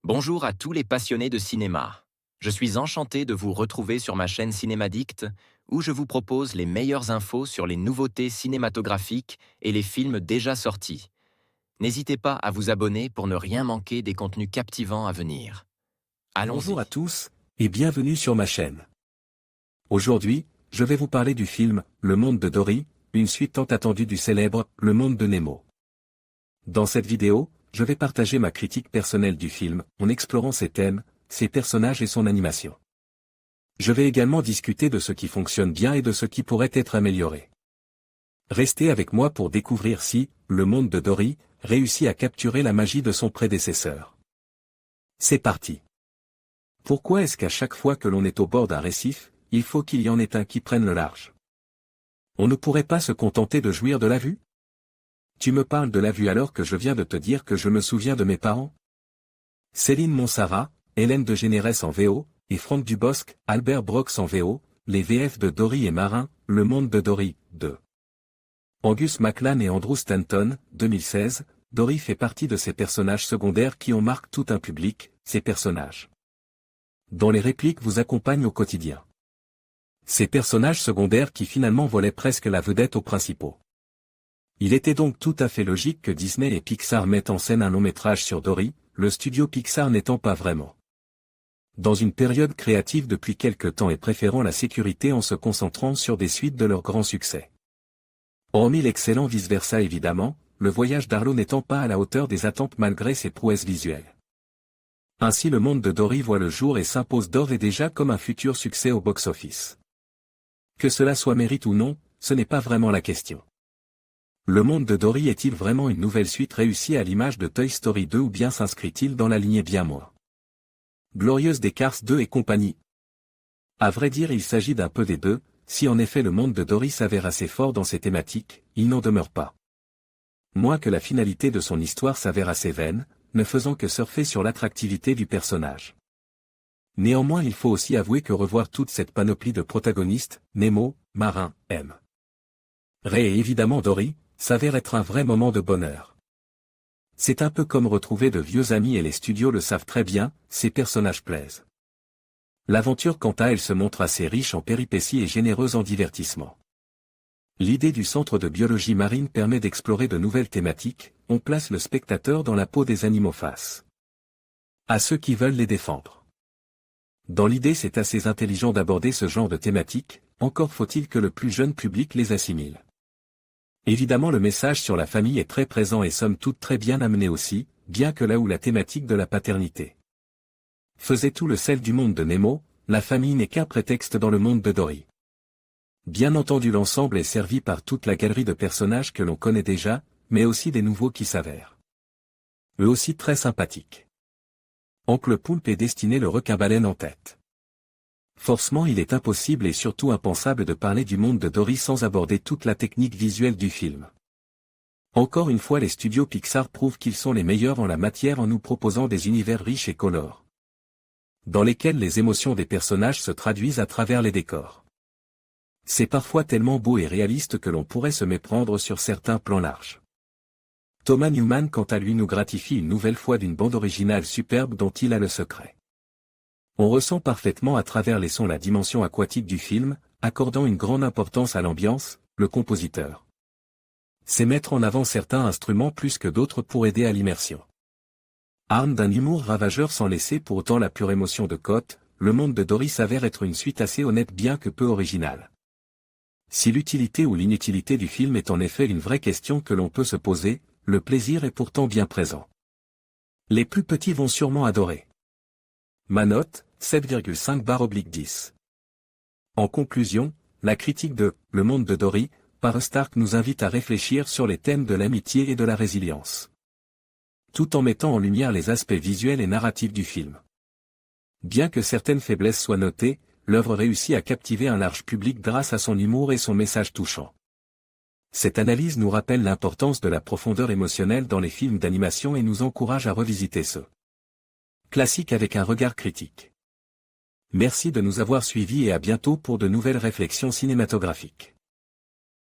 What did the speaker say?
Bonjour à tous les passionnés de cinéma. Je suis enchanté de vous retrouver sur ma chaîne Cinémadicte, où je vous propose les meilleures infos sur les nouveautés cinématographiques et les films déjà sortis. N'hésitez pas à vous abonner pour ne rien manquer des contenus captivants à venir. Bonjour à Allons-y. tous, et bienvenue sur ma chaîne. Aujourd'hui, je vais vous parler du film « Le monde de Dory », une suite tant attendue du célèbre « Le monde de Nemo ». Dans cette vidéo, je vais partager ma critique personnelle du film, en explorant ses thèmes, ses personnages et son animation. Je vais également discuter de ce qui fonctionne bien et de ce qui pourrait être amélioré. Restez avec moi pour découvrir si « Le monde de Dory » réussit à capturer la magie de son prédécesseur. C'est parti. Pourquoi est-ce qu'à chaque fois que l'on est au bord d'un récif, il faut qu'il y en ait un qui prenne le large? On ne pourrait pas se contenter de jouir de la vue? Tu me parles de la vue alors que je viens de te dire que je me souviens de mes parents? Céline Monsarrat, Hélène de Généresse en VO, et Franck Dubosc, Albert Brox en VO, les VF de Dory et Marin, Le monde de Dory, 2. Angus MacLane et Andrew Stanton, 2016, Dory fait partie de ces personnages secondaires qui en marquent tout un public, ces personnages dont les répliques vous accompagnent au quotidien. Ces personnages secondaires qui finalement volaient presque la vedette aux principaux. Il était donc tout à fait logique que Disney et Pixar mettent en scène un long-métrage sur Dory, le studio Pixar n'étant pas vraiment dans une période créative depuis quelque temps et préférant la sécurité en se concentrant sur des suites de leurs grands succès. Hormis l'excellent vice-versa évidemment, le voyage d'Arlo n'étant pas à la hauteur des attentes malgré ses prouesses visuelles. Ainsi le monde de Dory voit le jour et s'impose d'ores et déjà comme un futur succès au box-office. Que cela soit mérite ou non, ce n'est pas vraiment la question. Le monde de Dory est-il vraiment une nouvelle suite réussie à l'image de Toy Story 2 ou bien s'inscrit-il dans la lignée bien moins glorieuse des Cars 2 et compagnie? À vrai dire il s'agit d'un peu des deux, si en effet le monde de Dory s'avère assez fort dans ses thématiques, il n'en demeure pas moins que la finalité de son histoire s'avère assez vaine, ne faisant que surfer sur l'attractivité du personnage. Néanmoins il faut aussi avouer que revoir toute cette panoplie de protagonistes, Nemo, Marin, M. Ray et évidemment Dory, s'avère être un vrai moment de bonheur. C'est un peu comme retrouver de vieux amis et les studios le savent très bien, ces personnages plaisent. L'aventure quant à elle se montre assez riche en péripéties et généreuse en divertissement. L'idée du centre de biologie marine permet d'explorer de nouvelles thématiques, on place le spectateur dans la peau des animaux face à ceux qui veulent les défendre. Dans l'idée c'est assez intelligent d'aborder ce genre de thématiques, encore faut-il que le plus jeune public les assimile. Évidemment le message sur la famille est très présent et somme toute très bien amené aussi, bien que là où la thématique de la paternité faisait tout le sel du monde de Nemo, la famille n'est qu'un prétexte dans le monde de Dory. Bien entendu l'ensemble est servi par toute la galerie de personnages que l'on connaît déjà, mais aussi des nouveaux qui s'avèrent eux aussi très sympathiques. Oncle Poulpe est destiné le requin-baleine en tête. Forcément il est impossible et surtout impensable de parler du monde de Dory sans aborder toute la technique visuelle du film. Encore une fois les studios Pixar prouvent qu'ils sont les meilleurs en la matière en nous proposant des univers riches et colores, dans lesquels les émotions des personnages se traduisent à travers les décors. C'est parfois tellement beau et réaliste que l'on pourrait se méprendre sur certains plans larges. Thomas Newman quant à lui nous gratifie une nouvelle fois d'une bande originale superbe dont il a le secret. On ressent parfaitement à travers les sons la dimension aquatique du film, accordant une grande importance à l'ambiance, le compositeur sait mettre en avant certains instruments plus que d'autres pour aider à l'immersion. Arme d'un humour ravageur sans laisser pour autant la pure émotion de Cote, le monde de Dory s'avère être une suite assez honnête bien que peu originale. Si l'utilité ou l'inutilité du film est en effet une vraie question que l'on peut se poser, le plaisir est pourtant bien présent. Les plus petits vont sûrement adorer. Ma note, 7,5/10. En conclusion, la critique de « Le monde de Dory » par Stark nous invite à réfléchir sur les thèmes de l'amitié et de la résilience, tout en mettant en lumière les aspects visuels et narratifs du film. Bien que certaines faiblesses soient notées, l'œuvre réussit à captiver un large public grâce à son humour et son message touchant. Cette analyse nous rappelle l'importance de la profondeur émotionnelle dans les films d'animation et nous encourage à revisiter ce classique avec un regard critique. Merci de nous avoir suivis et à bientôt pour de nouvelles réflexions cinématographiques.